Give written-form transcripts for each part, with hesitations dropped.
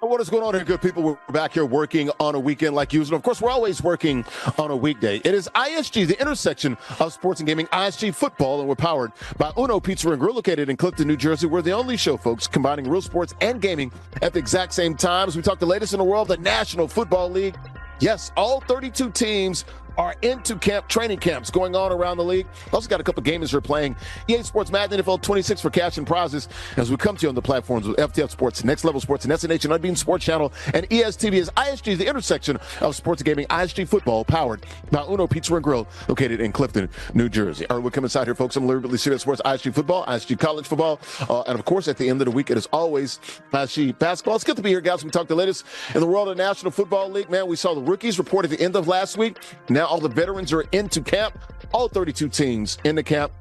What is going on here, good people? We're back here working on a weekend like usual. Of course, we're always working on a weekday. It is ISG, the intersection of sports and gaming, ISG football, and we're powered by Uno Pizza and Grill, located in Clifton, New Jersey. We're the only show, folks, combining real sports and gaming at the exact same time. As we talk the latest in the world, the National Football League. Yes, all 32 teams are into training camps going on around the league. Also got a couple of gamers who are playing EA Sports Madden NFL 26 for cash and prizes as we come to you on the platforms with FTF Sports, Next Level Sports, and SNH, and Unbeaten Sports Channel, and ESTV is ISG, the intersection of sports and gaming, ISG football, powered by Uno Pizza and Grill, located in Clifton, New Jersey. All right, we're coming inside here, folks. I'm Liberty Serious Sports, ISG football, ISG college football, and of course, at the end of the week, it is always ISG basketball. It's good to be here, guys. We talked the latest in the world of the National Football League. Man, we saw the rookies report at the end of last week. Now all the veterans are into camp. All 32 teams in the camp,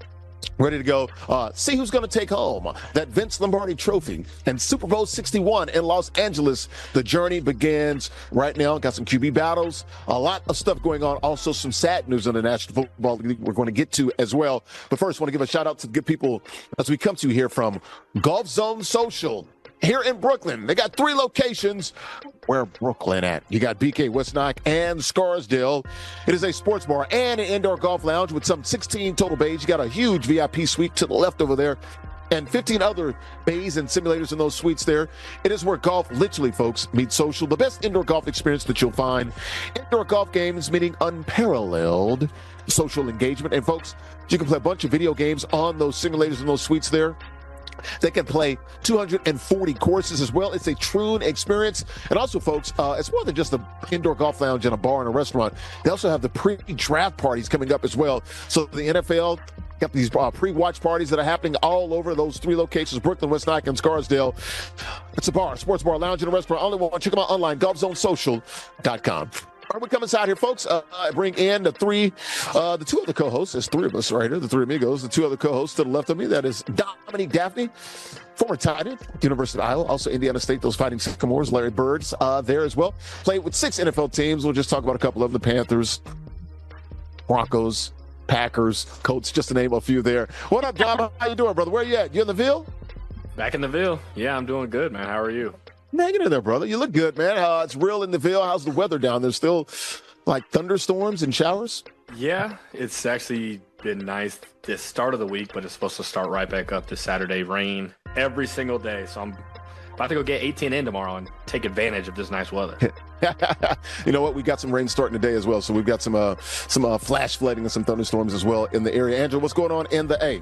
ready to go. See who's going to take home that Vince Lombardi trophy and Super Bowl 61 in Los Angeles. The journey begins right now. Got some QB battles, a lot of stuff going on. Also some sad news on the National Football League we're going to get to as well. But first, I want to give a shout out to good people as we come to you here from Golf Zone Social here in Brooklyn. They got 3 locations. Where Brooklyn at? You got BK Westnock and Scarsdale. It is a sports bar and an indoor golf lounge with some 16 total bays. You got a huge VIP suite to the left over there and 15 other bays and simulators in those suites there. It is where golf literally, folks, meets social. The best indoor golf experience that you'll find. Indoor golf games meaning unparalleled social engagement. And folks, you can play a bunch of video games on those simulators in those suites there. They can play 240 courses as well. It's a true experience. And also, folks, it's more than just an indoor golf lounge and a bar and a restaurant. They also have the pre-draft parties coming up as well. So the NFL got these pre-watch parties that are happening all over those 3 locations, Brooklyn, Westnock, and Scarsdale. It's a bar, sports bar, lounge, and a restaurant. Only one. Check them out online, golfzonesocial.com. All right, we come inside here, folks. Bring in the 2 other co-hosts. There's 3 of us right here, the 3 amigos. The 2 other co-hosts to the left of me, that is Dominique Daphne, former tight end, University of Iowa, also Indiana State, those Fighting Sycamores. Larry Bird's there as well. Played with 6 NFL teams. We'll just talk about a couple of them, the Panthers, Broncos, Packers, Colts, just to name a few there. What up, Dom? How you doing, brother? Where you at? You in the Ville? Back in the Ville. Yeah, I'm doing good, man. How are you? Hanging in there, brother. You look good, man. It's real in the Ville. How's the weather down there? Still like thunderstorms and showers? Yeah, it's actually been nice this start of the week, but it's supposed to start right back up this Saturday. Rain every single day. So I'm about to go get 18 in tomorrow and take advantage of this nice weather. You know what? We got some rain starting today as well. So we've got some flash flooding and some thunderstorms as well in the area. Andrew, what's going on in the A?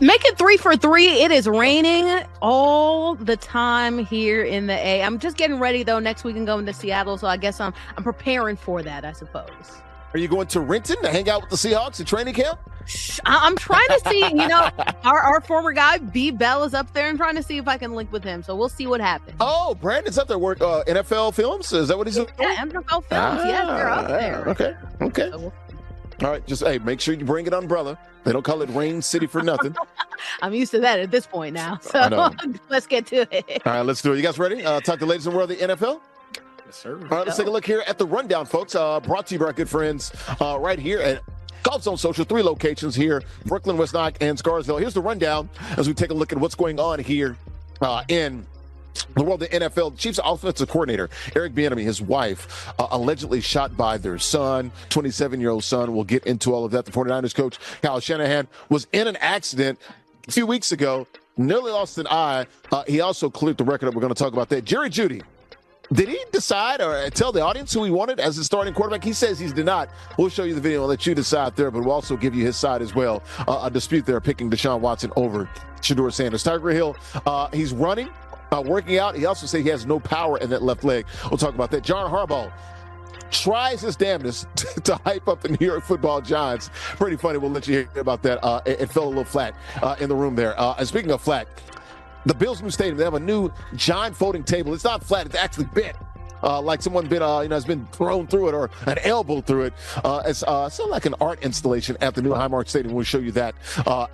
Make it 3 for 3. It is raining all the time here in the A. I'm just getting ready though. Next week I'm going to Seattle, so I guess I'm preparing for that, I suppose. Are you going to Renton to hang out with the Seahawks at training camp? I'm trying to see, our former guy, B. Bell, is up there and trying to see if I can link with him. So we'll see what happens. Oh, Brandon's up there. Work NFL Films? Is that what he's doing? Yeah, NFL Films. Yes, they're up there. Okay. So all right, just, hey, make sure you bring an umbrella. They don't call it Rain City for nothing. I'm used to that at this point now. So let's get to it. All right, let's do it. You guys ready? Talk to the ladies in the world of the NFL? Yes, sir. All right, let's take a look here at the rundown, folks. Brought to you by our good friends right here at Golf Zone Social, 3 locations here, Brooklyn, Westnock, and Scarsdale. Here's the rundown as we take a look at what's going on here in the world of the NFL. The Chiefs offensive coordinator, Eric Bieniemy, his wife, allegedly shot by their son, 27-year-old son. We'll get into all of that. The 49ers coach, Kyle Shanahan, was in an accident a few weeks ago, nearly lost an eye. He also cleared the record up. We're going to talk about that. Jerry Jeudy, did he decide or tell the audience who he wanted as his starting quarterback? He says he did not. We'll show you the video and let you decide there, but we'll also give you his side as well. A dispute there, picking Deshaun Watson over Shedeur Sanders. Tiger Hill, he's running. Working out. He also said he has no power in that left leg. We'll talk about that. John Harbaugh tries his damnedest to hype up the New York Football Giants. Pretty funny. We'll let you hear about that. It fell a little flat in the room there. And speaking of flat, the Bills' new stadium, they have a new giant folding table. It's not flat. It's actually bent. Like someone has been thrown through it or an elbow through it. It's sort of like an art installation at the new Highmark Stadium. We'll show you that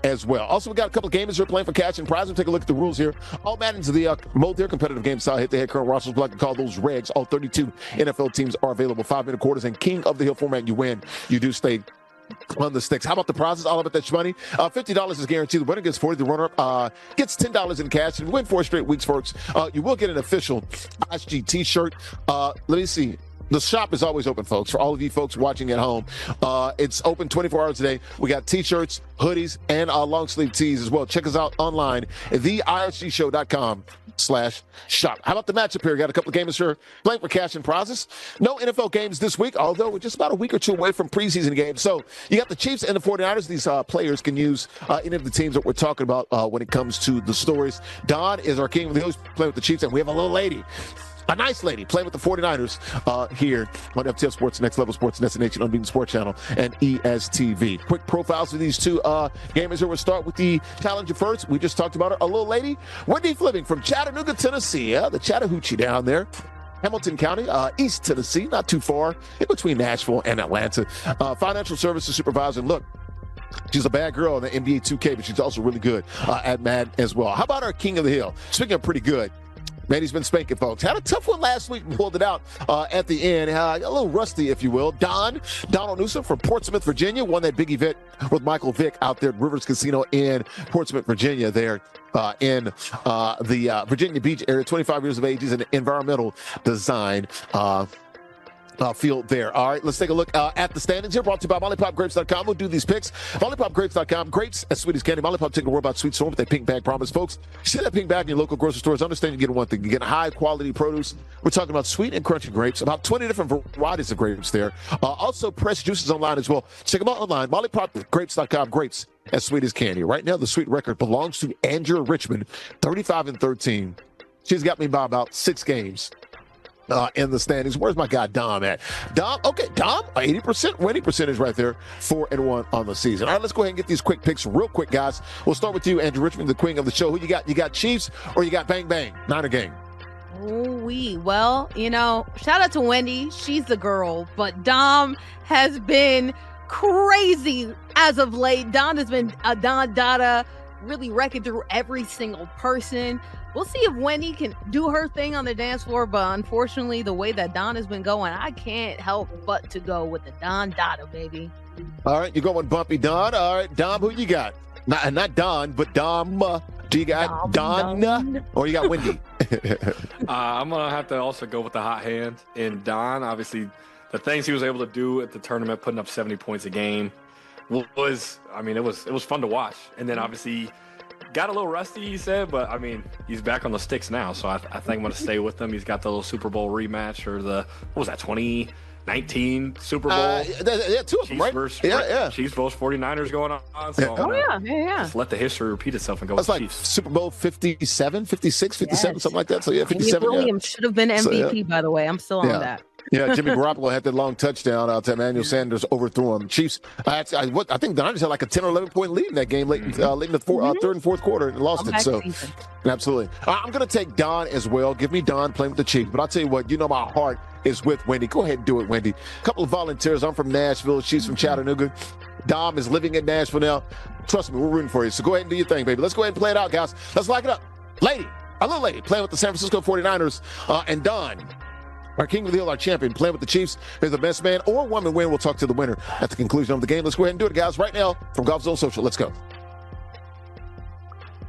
as well. Also, we got a couple of gamers who are playing for cash and prize. We'll take a look at the rules here. All Madden's the multi competitive game style. Hit the head current rosters, block and call those regs. All 32 NFL teams are available. 5-minute quarters and King of the Hill format. You win. You do stay on the sticks. How about the prizes? All about that money. $50 is guaranteed. The winner gets 40. The runner-up gets $10 in cash. And if you win 4 straight weeks, folks, you will get an official ISG t-shirt. Let me see. The shop is always open, folks, for all of you folks watching at home. It's open 24 hours a day. We got T-shirts, hoodies, and long sleeve tees as well. Check us out online at theisgshow.com/shop. How about the matchup here? Got a couple of gamers here playing for cash and prizes. No NFL games this week, although we're just about a week or two away from preseason games. So you got the Chiefs and the 49ers. These players can use any of the teams that we're talking about when it comes to the stories. Don is our king of the hills playing with the Chiefs, and we have a little lady. A nice lady playing with the 49ers here on FTF Sports, Next Level Sports, Destination, Unbeaten Sports Channel, and ESTV. Quick profiles for these two gamers here. We'll start with the challenger first. We just talked about her, a little lady, Wendy Fleming from Chattanooga, Tennessee. The Chattahoochee down there. Hamilton County, East Tennessee, not too far in between Nashville and Atlanta. Financial services supervisor. And look, she's a bad girl in the NBA 2K, but she's also really good at Madden as well. How about our king of the hill? Speaking of pretty good, man, he's been spanking, folks. Had a tough one last week and pulled it out at the end. A little rusty, if you will. Donald Newsom from Portsmouth, Virginia, won that big event with Michael Vick out there at Rivers Casino in Portsmouth, Virginia, there in the Virginia Beach area. 25 years of age. He's an environmental design field there. All right, let's take a look at the standings here. Brought to you by MollyPopGrapes.com. We'll do these picks. MollyPopGrapes.com. Grapes as sweet as candy. Mollipop taking the world about sweet storm with that pink bag promise, folks. See that pink bag in your local grocery stores. Understand you get one thing. You get high quality produce. We're talking about sweet and crunchy grapes. About 20 different varieties of grapes there. Also, pressed juices online as well. Check them out online. MollyPopGrapes.com. Grapes as sweet as candy. Right now, the sweet record belongs to Andrea Richmond, 35-13. She's got me by about 6 games. In the standings. Where's my guy Dom at? Dom, 80% winning percentage right there, 4-1 on the season. All right, let's go ahead and get these quick picks real quick, guys. We'll start with you, Andrew Richmond, the queen of the show. Who you got? You got Chiefs or you got Bang Bang? Niner gang. Well, shout out to Wendy. She's the girl, but Dom has been crazy as of late. Don has been a Don Dada, really wrecking through every single person. We'll see if Wendy can do her thing on the dance floor, but unfortunately, the way that Don has been going, I can't help but to go with the Don Dada, baby. All right, you're going Bumpy Don. All right, Dom, who you got? Not Don, but Dom. Do you got Don or you got Wendy? I'm going to have to also go with the hot hand. And Don, obviously, the things he was able to do at the tournament, putting up 70 points a game, it was fun to watch. And then, obviously, got a little rusty, he said, but he's back on the sticks now, so I think I'm going to stay with him. He's got the little Super Bowl rematch, or what was that, 2019 Super Bowl? Yeah, 2 of them, right? Chiefs versus 49ers going on. So just let the history repeat itself and go with the Chiefs. Super Bowl 57, 56, 57, something like that. So, yeah, 57. Williams should have been MVP, by the way. I'm still on that. Yeah, Jimmy Garoppolo had that long touchdown to Emmanuel Sanders, overthrew him. Chiefs, I think the Niners had like a 10 or 11 point lead in that game late in the third and fourth quarter and lost it. So, absolutely. I'm going to take Don as well. Give me Don playing with the Chiefs. But I'll tell you what, my heart is with Wendy. Go ahead and do it, Wendy. A couple of volunteers. I'm from Nashville. She's from Chattanooga. Dom is living in Nashville now. Trust me, we're rooting for you. So go ahead and do your thing, baby. Let's go ahead and play it out, guys. Let's lock it up. A little lady, playing with the San Francisco 49ers. And Don, our king of the hill, our champion, playing with the Chiefs. May the best man or woman win. We'll talk to the winner at the conclusion of the game. Let's go ahead and do it, guys, right now from Golf Zone Social. Let's go.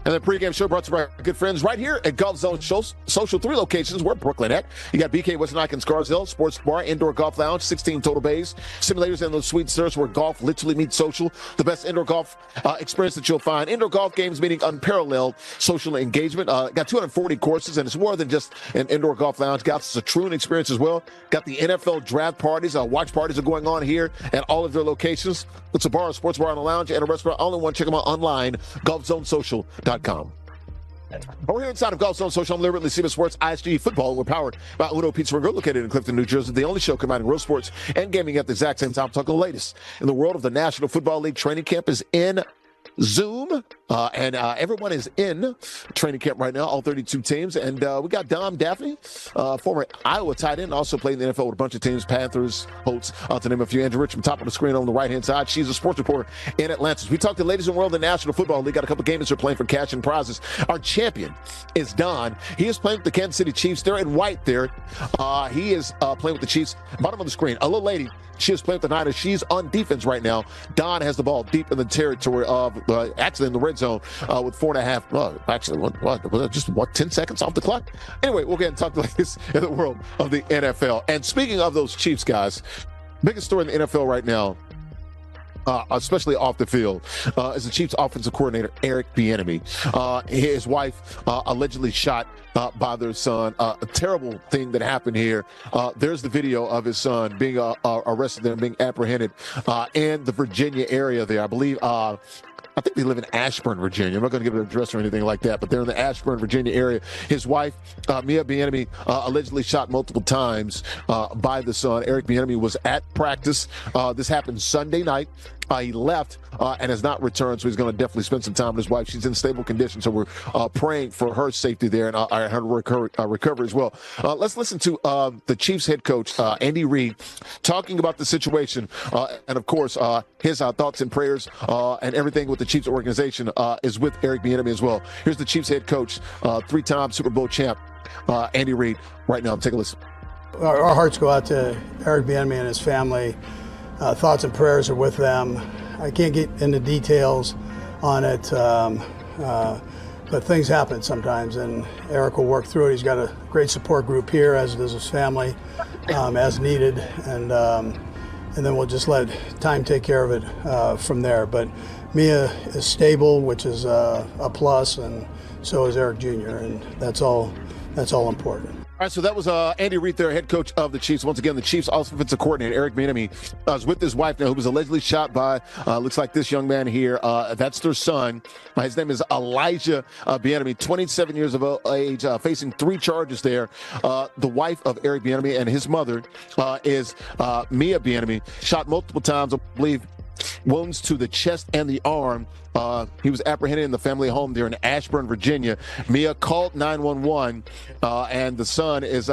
And the pregame show brought to you by our good friends right here at Golf Zone Social. 3 locations. We're in Brooklyn at. You got BK Western Ike and Scarsdale, Sports Bar, Indoor Golf Lounge, 16 total bays, simulators and those sweet serves where golf literally meets social. The best indoor golf experience that you'll find. Indoor golf games meaning unparalleled social engagement. Got 240 courses, and it's more than just an indoor golf lounge. Got it's a true experience as well. Got the NFL draft parties. Watch parties are going on here at all of their locations. It's a bar, a sports bar, and a lounge, and a restaurant. All in one. Check them out online, golfzonesocial.com. We're here inside of Golf Zone Social. I'm Liberty CBS Sports ISG Football. We're powered by Uno Pizza and Grill, located in Clifton, New Jersey. The only show combining real sports and gaming at the exact same time. Talking the latest in the world of the National Football League. Training camp is in Zoom. and everyone is in training camp right now, all 32 teams. And we got Dom Daphne, former Iowa tight end, also played in the NFL with a bunch of teams, Panthers, Colts, to name a few. Andrew Richmond, top of the screen on the right-hand side. She's a sports reporter in Atlanta. We talked to ladies in the world of the National Football League. Got a couple of games they're playing for cash and prizes. Our champion is Don. He is playing with the Kansas City Chiefs. They're in white there. He is playing with the Chiefs. Bottom of the screen, a little lady. She is playing with the Niners. She's on defense right now. Don has the ball deep in the territory of, actually in the red zone with 4.5, 10 seconds off the clock? Anyway, we'll get and talk like this in the world of the NFL. And speaking of those Chiefs guys, biggest story in the NFL right now, especially off the field, is the Chiefs offensive coordinator, Eric Bieniemy. His wife allegedly shot by their son. A terrible thing that happened here. There's the video of his son being arrested there and being apprehended in the Virginia area there. I think they live in Ashburn, Virginia. I'm not going to give an address or anything like that, but they're in the Ashburn, Virginia area. His wife, Mia Bieniemy, allegedly shot multiple times by the son. Eric Bieniemy was at practice. This happened Sunday night. He left and has not returned, so he's going to definitely spend some time with his wife. She's in stable condition, so we're praying for her safety there and her recovery as well. Let's listen to the Chiefs head coach, Andy Reid, talking about the situation and, of course, his thoughts and prayers and everything with the Chiefs organization is with Eric Bieniemy as well. Here's the Chiefs head coach, three-time Super Bowl champ, Andy Reid, right now. Take a listen. Our hearts go out to Eric Bieniemy and his family. Thoughts and prayers are with them. I can't get into details on it, but things happen sometimes, and Eric will work through it. He's got a great support group here, as does his family, as needed, and then we'll just let time take care of it from there. But Mia is stable, which is a plus, and so is Eric Jr., and that's all important. All right, so that was Andy Reid, their head coach of the Chiefs. Once again, the Chiefs offensive coordinator, Eric Bieniemy, is with his wife now, who was allegedly shot by, looks like this young man here. That's their son. His name is Elijah Bieniemy, 27 years of age, facing 3 charges there. The wife of Eric Bieniemy and his mother is Mia Bieniemy, shot multiple times, I believe, wounds to the chest and the arm. He was apprehended in the family home there in Ashburn, Virginia. Mia called 911, and the son is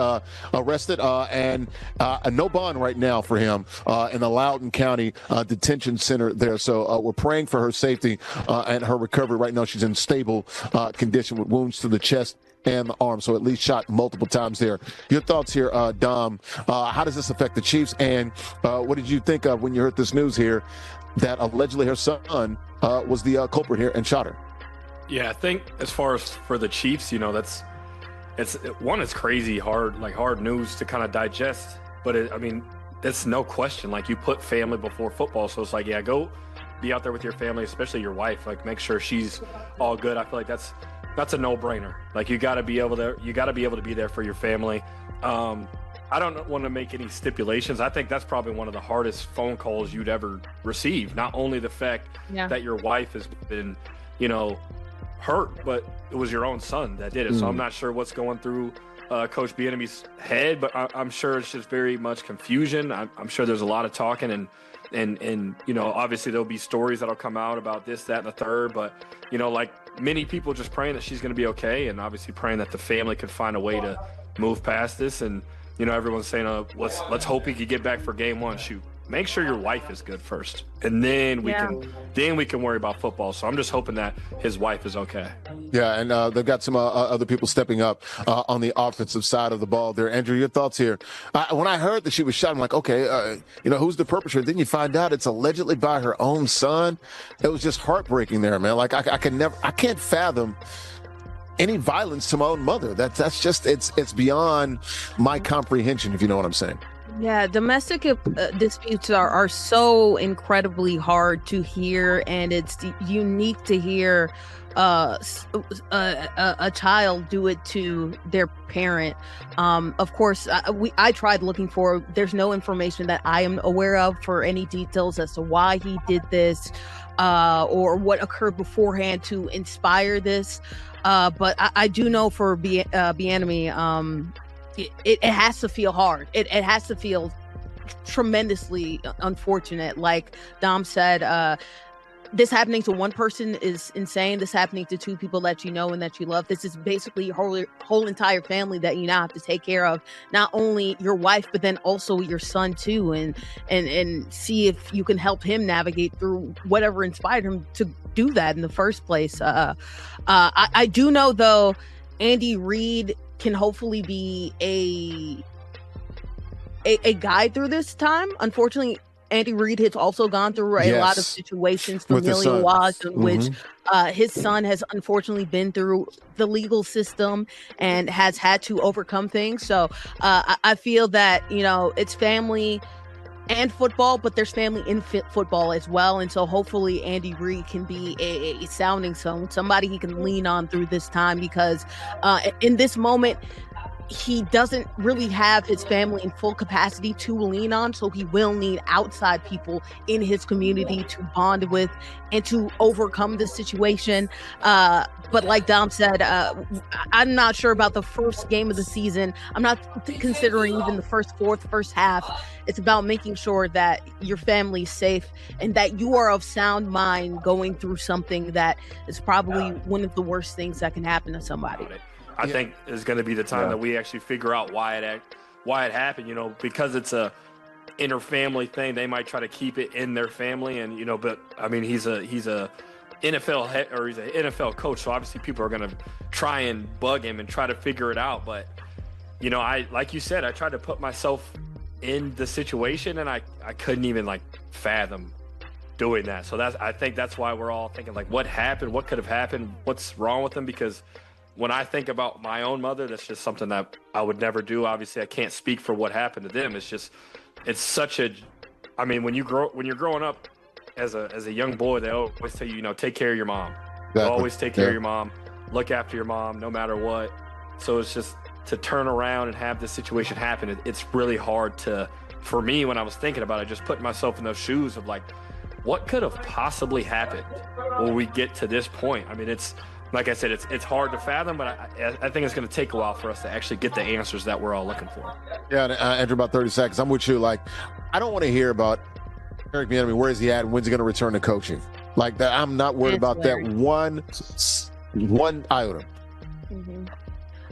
arrested and no bond right now for him in the Loudoun County Detention Center there. So we're praying for her safety and her recovery. Right now she's in stable condition with wounds to the chest and the arm, so at least shot multiple times there. Your thoughts here, Dom. How does this affect the Chiefs, and what did you think of when you heard this news here that allegedly her son was the culprit here and shot her? Yeah, I think as far as for the Chiefs, it's crazy hard news to kind of digest, but it's no question. Like, you put family before football, so it's like, yeah, go be out there with your family, especially your wife. Like, make sure she's all good. I feel like that's a no-brainer. Like, you got to be able to be there for your family. I don't want to make any stipulations. I think that's probably one of the hardest phone calls you'd ever receive. Not only the fact that your wife has been, hurt, but it was your own son that did it. So I'm not sure what's going through Coach Bieniemy's head, but I'm sure it's just very much confusion. I'm sure there's a lot of talking, and obviously there'll be stories that'll come out about this, that, and the third. But like many people, just praying that she's going to be okay, and obviously praying that the family could find a way to move past this. And everyone's saying, let's hope he could get back for game 1. Shoot, make sure your wife is good first, and then we can worry about football. So I'm just hoping that his wife is okay. Yeah, and they've got some other people stepping up on the offensive side of the ball there. Andrew, your thoughts here? When I heard that she was shot, I'm like, okay, who's the perpetrator? Then you find out it's allegedly by her own son. It was just heartbreaking there, man. Like, I can't fathom any violence to my own mother. That's just it's beyond my comprehension, if you know what I'm saying. Yeah, domestic disputes are so incredibly hard to hear, and it's unique to hear a child do it to their parent. Of course, I tried looking for. There's no information that I am aware of for any details as to why he did this, or what occurred beforehand to inspire this. But I do know for Bieniemy, it has to feel hard. It has to feel tremendously unfortunate. Like Dom said, this happening to one person is insane. This happening to two people that you know and that you love. This is basically your whole entire family that you now have to take care of. Not only your wife, but then also your son too, and see if you can help him navigate through whatever inspired him to do that in the first place. I do know though, Andy Reid can hopefully be a guide through this time. Unfortunately, Andy Reid has also gone through a lot of situations familial-wise in which his son has unfortunately been through the legal system and has had to overcome things. So I feel that, it's family and football, but there's family in football as well. And so hopefully Andy Reid can be a sounding stone, somebody he can lean on through this time, because in this moment, he doesn't really have his family in full capacity to lean on, so he will need outside people in his community to bond with and to overcome this situation. But like Dom said, I'm not sure about the first game of the season. I'm not considering even the first half. It's about making sure that your family is safe and that you are of sound mind going through something that is probably one of the worst things that can happen to somebody. I think is going to be the time that we actually figure out why it happened, because it's a inter-family thing. They might try to keep it in their family, and but I mean, he's a NFL head, or he's an NFL coach, so obviously people are going to try and bug him and try to figure it out. But I, like you said, I tried to put myself in the situation, and I couldn't even fathom doing that. So I think that's why we're all thinking what happened, what could have happened, what's wrong with him, because when I think about my own mother, that's just something that I would never do. Obviously, I can't speak for what happened to them. It's such a, I mean, when you're growing up as a young boy, they always tell you, take care of your mom. Exactly. Always take care of your mom, look after your mom, no matter what. So it's just to turn around and have this situation happen. It's really hard for me when I was thinking about it, just putting myself in those shoes of what could have possibly happened when we get to this point. I mean, like I said, it's hard to fathom, but I think it's going to take a while for us to actually get the answers that we're all looking for. Yeah, Andrew, about 30 seconds. I'm with you. I don't want to hear about Eric Bieniemy. Where is he at, and when's he going to return to coaching? That, I'm not worried about that one iota. Mm-hmm.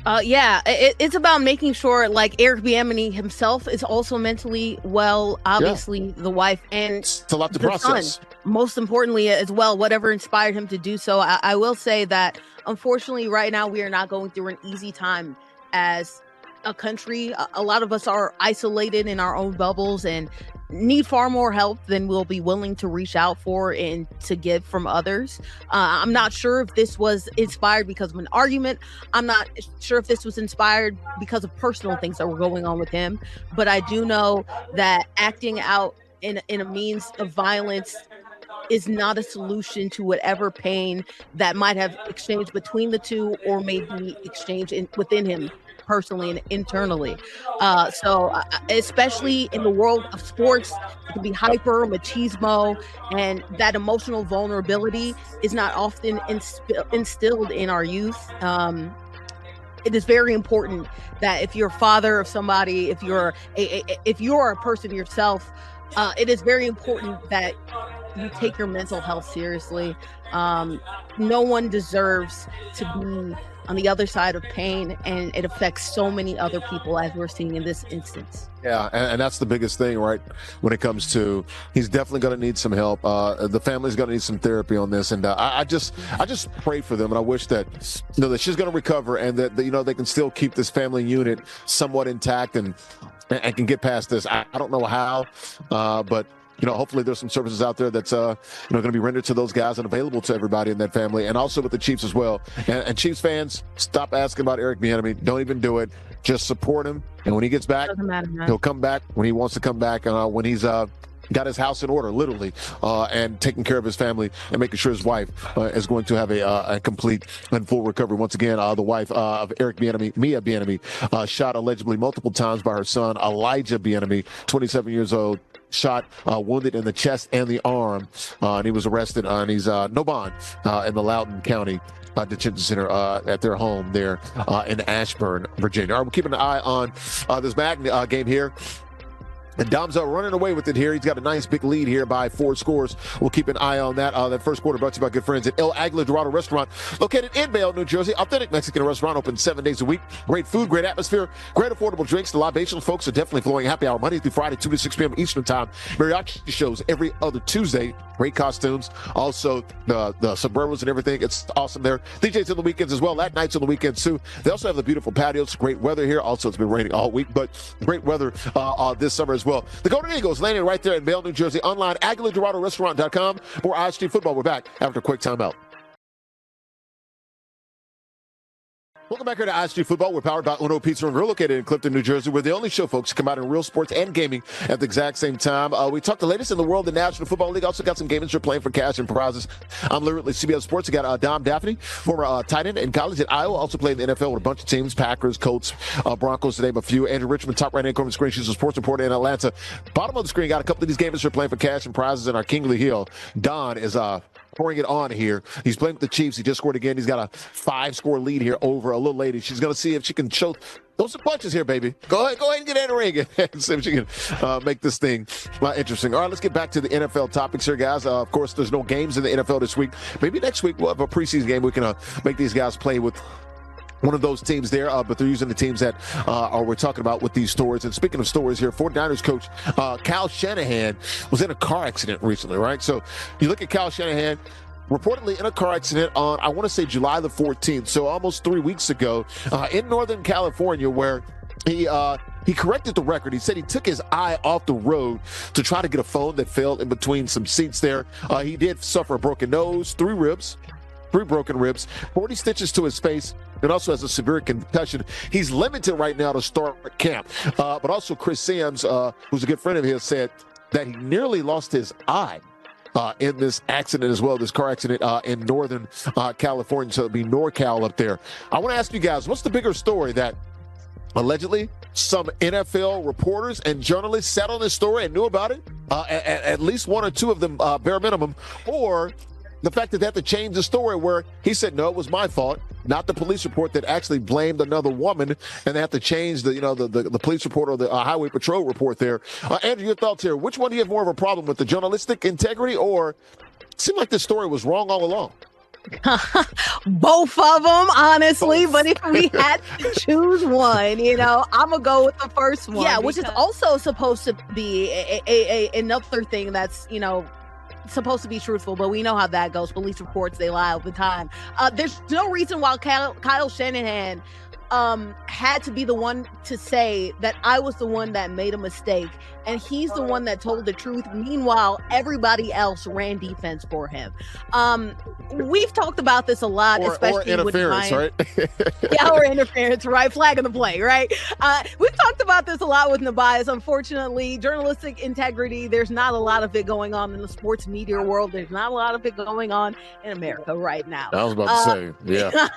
It's about making sure Eric Bieniemy himself is also mentally well, obviously the wife and it's a lot to process. Son, most importantly as well, whatever inspired him to do so. I will say that unfortunately right now we are not going through an easy time as a country. A lot of us are isolated in our own bubbles and need far more help than we'll be willing to reach out for and to give from others. I'm not sure if this was inspired because of an argument. I'm not sure if this was inspired because of personal things that were going on with him. But I do know that acting out in a means of violence is not a solution to whatever pain that might have exchanged between the two or maybe exchanged within him personally and internally. So especially in the world of sports, it can be hyper, machismo, and that emotional vulnerability is not often instilled in our youth. It is very important that if you're a father of somebody, if you're a person yourself, it is very important that you take your mental health seriously. No one deserves to be on the other side of pain, and it affects so many other people as we're seeing in this instance. Yeah, and that's the biggest thing, right? When it comes to, he's definitely going to need some help. The family's going to need some therapy on this, and I just pray for them, and I wish that that she's going to recover, and that they can still keep this family unit somewhat intact and can get past this. I don't know how, but hopefully there's some services out there that's going to be rendered to those guys and available to everybody in that family, and also with the Chiefs as well. And Chiefs fans, stop asking about Eric Bieniemy. Don't even do it. Just support him, and when he gets back, he'll come back when he wants to come back. When he's got his house in order, literally, and taking care of his family and making sure his wife is going to have a complete and full recovery. Once again, the wife of Eric Bieniemy, Mia Bieniemy, shot allegedly multiple times by her son, Elijah Bieniemy, 27 years old. Shot, wounded in the chest and the arm, and he was arrested, and he's no bond in the Loudoun County Detention Center at their home there in Ashburn, Virginia. All right, we're keeping an eye on this Magna game here. And Dom's running away with it here. He's got a nice big lead here by 4 scores. We'll keep an eye on that. That first quarter brought to you by good friends at El Aguila Dorado Restaurant, located in Bayonne, New Jersey. Authentic Mexican restaurant, open 7 days a week. Great food, great atmosphere, great affordable drinks. The libations folks are definitely flowing. Happy hour Monday through Friday, 2 to 6 p.m. Eastern time. Mariachi shows every other Tuesday. Great costumes. Also, the sombreros and everything. It's awesome there. DJs on the weekends as well. At nights on the weekends, too. They also have the beautiful patios. Great weather here. Also, it's been raining all week, but great weather this summer as well. The Golden Eagles landing right there in Bayonne, New Jersey. Online, AguilaDoradoRestaurant.com. For ISG football, we're back after a quick timeout. Welcome back here to ISG Football. We're powered by Uno Pizza and Grill, located in Clifton, New Jersey. We're the only show, folks, to come out in real sports and gaming at the exact same time. We talked the latest in the world of the National Football League. Also got some gamers who are playing for cash and prizes. I'm literally CBS Sports. We got Dom Daphne, former tight end in college at Iowa. Also played in the NFL with a bunch of teams, Packers, Colts, Broncos, to name a few. Andrew Richmond, top right-hand corner of the screen. She's a sports reporter in Atlanta. Bottom of the screen, got a couple of these gamers who are playing for cash and prizes. And our Kingly Hill, Don, is pouring it on here. He's playing with the Chiefs. He just scored again. He's got a 5-score lead here over a little lady. She's going to see if she can show those some punches here, baby. Go ahead and get in the ring and see if she can make this thing interesting. All right, let's get back to the NFL topics here, guys. Of course, there's no games in the NFL this week. Maybe next week we'll have a preseason game. We can make these guys play with one of those teams there, but they're using the teams that we're talking about with these stories. And speaking of stories here, 49ers coach Kyle Shanahan was in a car accident recently, right? So you look at Kyle Shanahan, reportedly in a car accident on, I want to say, July the 14th, so almost 3 weeks ago, in Northern California, where he corrected the record. He said he took his eye off the road to try to get a phone that fell in between some seats there. He did suffer a broken nose, 3 broken ribs, 40 stitches to his face, and also has a severe concussion. He's limited right now to start camp. But also Chris Sims, who's a good friend of his, said that he nearly lost his eye in this accident as well, this car accident in Northern California. So it'll be NorCal up there. I want to ask you guys, what's the bigger story, that allegedly some NFL reporters and journalists sat on this story and knew about it, at least 1 or 2 of them, bare minimum, or the fact that they had to change the story where he said, no, it was my fault, not the police report that actually blamed another woman, and they have to change the police report or the highway patrol report there. Andrew, your thoughts here. Which one do you have more of a problem with, the journalistic integrity, or it seemed like this story was wrong all along? Both of them, honestly. Both. But if we had to choose one, I'm gonna go with the first one. Yeah, which is also supposed to be another thing that's supposed to be truthful, but we know how that goes. Police reports, they lie all the time. There's no reason why Kyle Shanahan had to be the one to say that I was the one that made a mistake, and he's the one that told the truth. Meanwhile, everybody else ran defense for him. We've talked about this a lot, especially or interference, with right? Yeah, or interference, right? Flag of the play, right? We've talked about this a lot with Nabias. Unfortunately, journalistic integrity, there's not a lot of it going on in the sports media world. There's not a lot of it going on in America right now. I was about to say, yeah.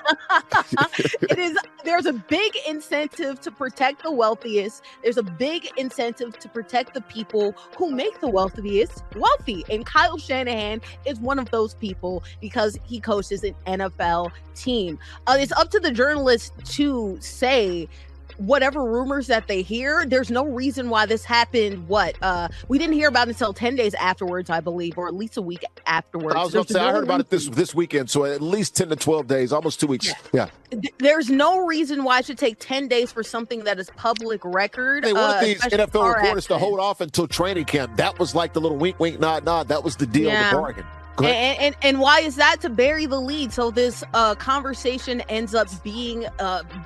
There's a big incentive to protect the wealthiest. There's a big incentive to protect the people who make the wealthiest wealthy. And Kyle Shanahan is one of those people because he coaches an NFL team. It's up to the journalists to say whatever rumors that they hear. There's no reason why this happened. We didn't hear about it until 10 days afterwards, I believe, or at least a week afterwards. I was about to say, I heard about it this weekend, so at least 10 to 12 days, almost 2 weeks. Yeah. There's no reason why it should take 10 days for something that is public record. They wanted these NFL reporters to hold off until training camp. That was like the little wink, wink, nod, nod. That was the deal, the bargain. And why is that? To bury the lead. So this conversation ends up being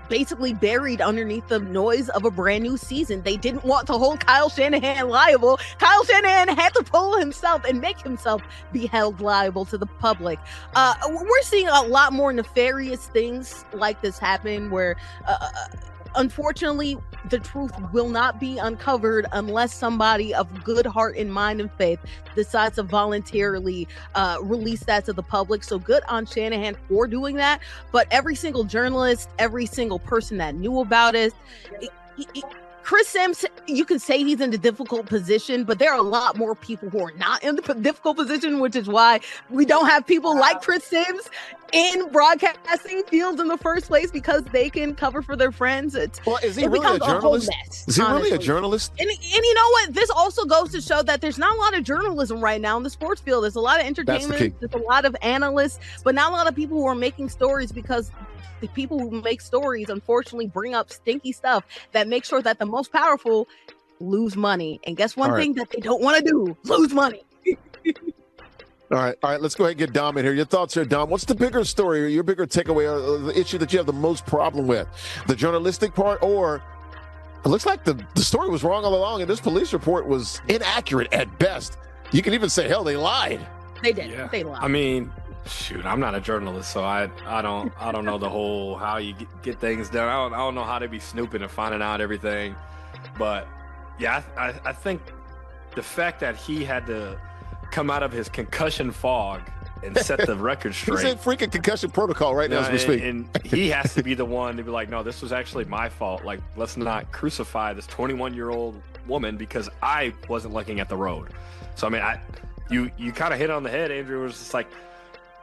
basically buried underneath the noise of a brand new season. They didn't want to hold Kyle Shanahan liable. Kyle Shanahan had to pull himself and make himself be held liable to the public. We're seeing a lot more nefarious things like this happen where unfortunately, the truth will not be uncovered unless somebody of good heart and mind and faith decides to voluntarily release that to the public. So good on Shanahan for doing that. But every single journalist, every single person that knew about it, Chris Sims, you can say he's in a difficult position, but there are a lot more people who are not in the difficult position, which is why we don't have people like Chris Sims in broadcasting fields in the first place because they can cover for their friends. Well, is he really a journalist? Is he really a journalist? And you know what? This also goes to show that there's not a lot of journalism right now in the sports field. There's a lot of entertainment. There's a lot of analysts, but not a lot of people who are making stories because the people who make stories, unfortunately, bring up stinky stuff that make sure that the most powerful lose money. And guess one thing that they don't want to do? Lose money. All right. Let's go ahead and get Dom in here. Your thoughts here, Dom. What's the bigger story or your bigger takeaway, or the issue that you have the most problem with? The journalistic part, or it looks like the story was wrong all along and this police report was inaccurate at best. You can even say, hell, they lied. They did. Yeah. They lied. I mean, shoot, I'm not a journalist, so I don't know the whole how you get things done. I don't know how they be snooping and finding out everything. But yeah, I think the fact that he had to come out of his concussion fog and set the record straight. He's in freaking concussion protocol right now as we speak. And he has to be the one to be like, no, this was actually my fault. Like, let's not crucify this 21-year-old woman because I wasn't looking at the road. So, I mean, you kind of hit on the head, Andrew. It was just like,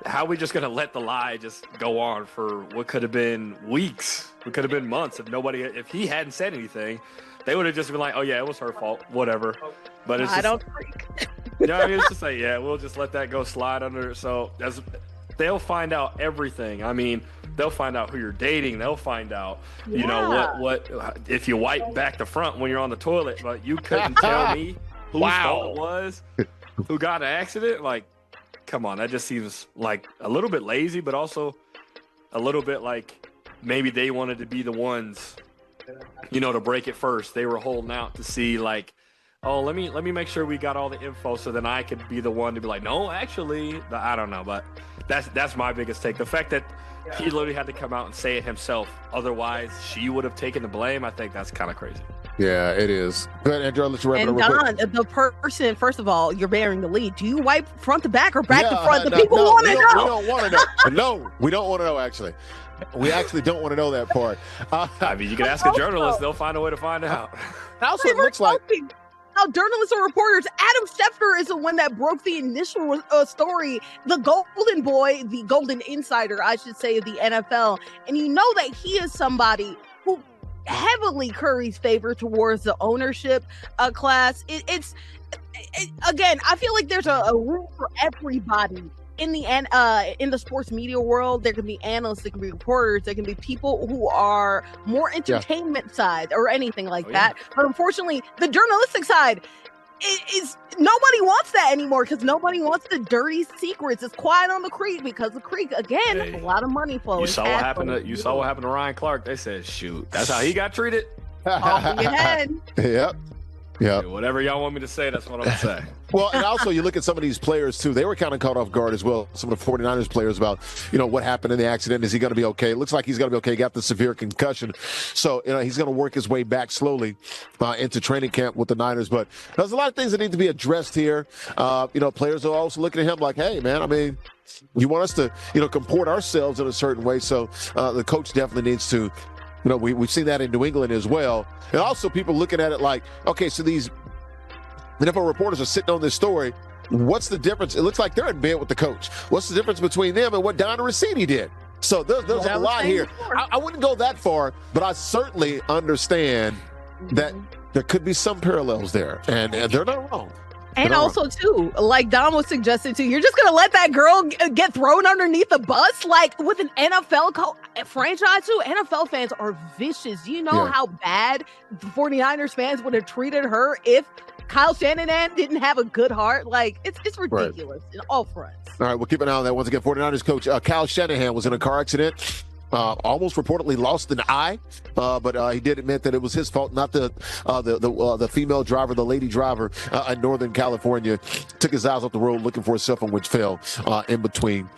how are we just going to let the lie just go on for what could have been weeks? What could have been months if he hadn't said anything. They would have just been like, oh, yeah, it was her fault, whatever. But it's just, you know what I mean? It's just like, yeah, we'll just let that go slide under. So they'll find out everything. I mean, they'll find out who you're dating. They'll find out, you know, what if you wipe back the front when you're on the toilet, but you couldn't tell me whose fault it was, who got in an accident. Like, come on, that just seems like a little bit lazy, but also a little bit like maybe they wanted to be the ones, you know, to break it first. They were holding out to see, like, oh, let me make sure we got all the info so then I could be the one to be like, no, actually, I don't know. But that's my biggest take. The fact that he literally had to come out and say it himself. Otherwise, she would have taken the blame. I think that's kind of crazy. Yeah, it is. Go ahead, Andrew. Let's wrap it up. And Don, the person, first of all, you're bearing the lead. Do you wipe front to back or back to front? The people want to know. We don't want to know. No, we don't want to know, actually. We actually don't want to know that part. I mean, you can ask a journalist. They'll find a way to find out. Also, it looks like how journalists or reporters, Adam Schefter is the one that broke the initial story, the golden boy, the golden insider, I should say, of the NFL. And you know that he is somebody who heavily curries favor towards the ownership class. It's again, I feel like there's a room for everybody in the sports media world. There can be analysts, there can be reporters, there can be people who are more entertainment side or anything like that. But unfortunately, the journalistic side is nobody wants that anymore because nobody wants the dirty secrets. It's quiet on the creek because the creek, again, a lot of money flowing. You saw what happened to Ryan Clark. They said, shoot, that's how he got treated. Off in your head. Yep. Yeah. Whatever y'all want me to say, that's what I'm going to say. Well, and also you look at some of these players, too. They were kind of caught off guard as well. Some of the 49ers players about, you know, what happened in the accident. Is he going to be okay? It looks like he's going to be okay. He got the severe concussion. So, you know, he's going to work his way back slowly into training camp with the Niners. But there's a lot of things that need to be addressed here. You know, players are also looking at him like, hey, man, I mean, you want us to, you know, comport ourselves in a certain way. So the coach definitely needs to, you know, we've seen that in New England as well. And also people looking at it like, okay, so these NFL reporters are sitting on this story. What's the difference? It looks like they're in bed with the coach. What's the difference between them and what Don Rossini did? So there's a lot here. I wouldn't go that far, but I certainly understand that there could be some parallels there, and they're not wrong. And also, too, like Dom was suggesting, too, you're just going to let that girl get thrown underneath the bus? Like, with an NFL franchise, too? NFL fans are vicious. You know how bad the 49ers fans would have treated her if Kyle Shanahan didn't have a good heart? Like, it's ridiculous in all fronts. All right, we'll keep an eye on that. Once again, 49ers coach Kyle Shanahan was in a car accident. Almost reportedly lost an eye, but he did admit that it was his fault, not the female driver, the lady driver in Northern California. Took his eyes off the road looking for a cell phone, which fell in between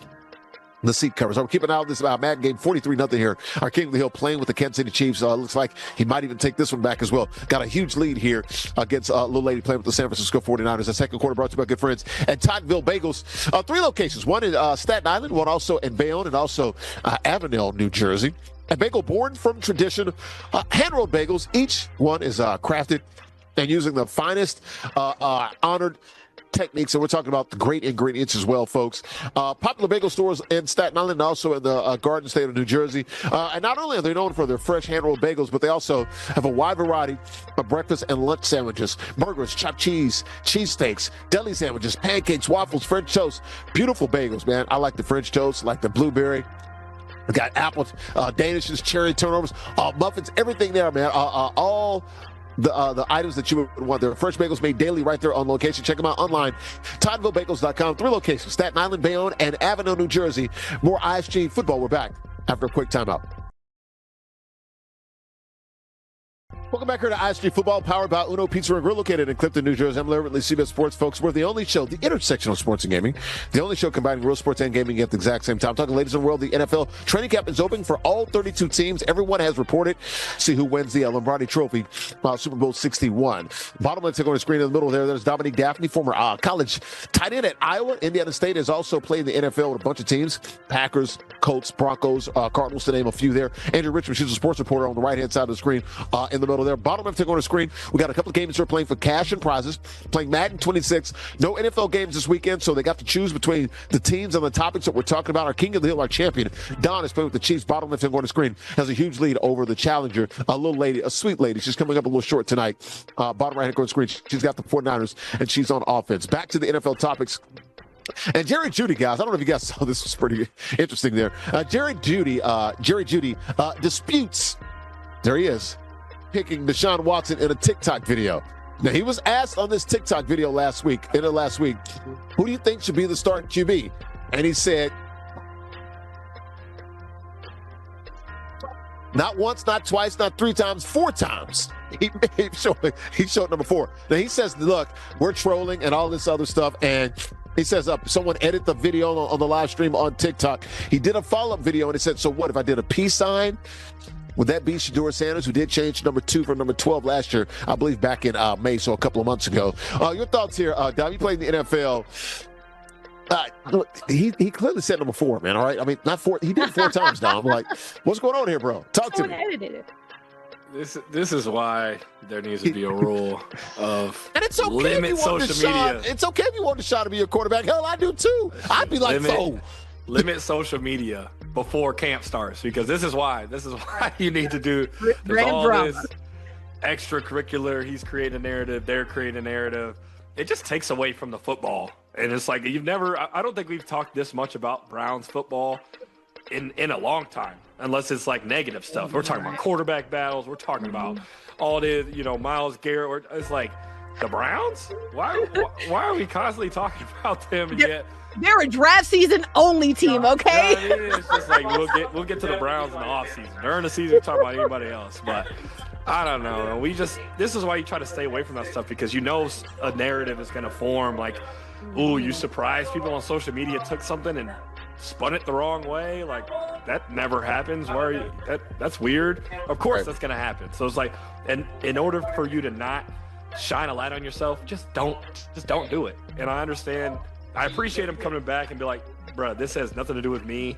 the seat covers. I'm keeping an eye on this Madden game, 43-0 here. Our King of the Hill playing with the Kansas City Chiefs. Looks like he might even take this one back as well. Got a huge lead here against Little Lady playing with the San Francisco 49ers. The second quarter brought to you by good friends at Tocqueville Bagels. 3 locations, one in Staten Island, one also in Bayonne, and also Avenel, New Jersey. A bagel born from tradition, hand-rolled bagels. Each one is crafted and using the finest honored techniques, and we're talking about the great ingredients as well, folks. Popular bagel stores in Staten Island and also in the Garden State of New Jersey. And not only are they known for their fresh hand-rolled bagels, but they also have a wide variety of breakfast and lunch sandwiches, burgers, chopped cheese, cheesesteaks, deli sandwiches, pancakes, waffles, French toast. Beautiful bagels, man. I like the French toast, like the blueberry. We got apples, danishes, cherry turnovers, muffins, everything there, man. All the items that you would want. There are fresh bagels made daily right there on location. Check them out online. ToddvilleBagels.com. 3 locations: Staten Island, Bayonne, and Avenel, New Jersey. More ISG football. We're back after a quick timeout. Welcome back here to ISG Football, powered by Uno Pizza and Grill, located in Clifton, New Jersey. I'm Larry Whitley, CBS Sports, folks. We're the only show, the intersection of sports and gaming, the only show combining real sports and gaming at the exact same time. I'm talking, ladies and world, the NFL training camp is open for all 32 teams. Everyone has reported. See who wins the Lombardi Trophy, Super Bowl 61. Bottom line, take on the screen in the middle there. There's Dominique Daphne, former college tight end at Iowa. Indiana State has also played in the NFL with a bunch of teams: Packers, Colts, Broncos, Cardinals, to name a few there. Andrew Richmond, she's a sports reporter on the right-hand side of the screen in the middle there. Bottom left, take on the screen. We got a couple of games here playing for cash and prizes, playing Madden 26. No NFL games this weekend, so they got to choose between the teams and the topics that we're talking about. Our King of the Hill, our champion, Don, is playing with the Chiefs. Bottom left, take on the screen, has a huge lead over the challenger, a little lady, a sweet lady. She's coming up a little short tonight. Bottom right-hand corner screen, she's got the 49ers, and she's on offense. Back to the NFL topics. And Jerry Jeudy, guys, I don't know if you guys saw this, was pretty interesting there. Jerry Jeudy disputes, there he is, picking Deshaun Watson in a TikTok video. Now, he was asked on this TikTok video last week, who do you think should be the starting QB? And he said, not once, not twice, not 3 times, 4 times. He showed number 4. Now, he says, look, we're trolling and all this other stuff, and he says, someone edit the video on the live stream on TikTok. He did a follow-up video, and he said, so what, if I did a peace sign? Would that be Shedeur Sanders, who did change number 2 from number 12 last year, I believe back in May, so a couple of months ago. Your thoughts here, Dom, you played in the NFL. He clearly said number 4, man, all right? I mean, not 4. He did 4 times, Dom. Like, what's going on here, bro? Talk to me. Edited it. This is why there needs to be a rule of and it's okay limit if you want social media. It's okay if you want Deshaun to be your quarterback. Hell, I do too. I'd be like, limit social media before camp starts, because this is why you need to do all this extracurricular. He's creating a narrative, they're creating a narrative. It just takes away from the football. And it's like I don't think we've talked this much about Browns football in a long time, unless it's like negative stuff. We're talking about quarterback battles. We're talking about all this, Myles Garrett. It's like, the Browns? Why are we constantly talking about them? And yet they're a draft season only team, okay? It's just like we'll get to the Browns in the offseason. During the season, we talk about anybody else. But I don't know. This is why you try to stay away from that stuff, because a narrative is going to form. Like, ooh, you surprised people on social media took something and spun it the wrong way. Like, that never happens. Why are you? That's weird. Of course, that's going to happen. So it's like, and in order for you to not shine a light on yourself, just don't do it. And I understand. I appreciate him coming back and be like, bro, this has nothing to do with me.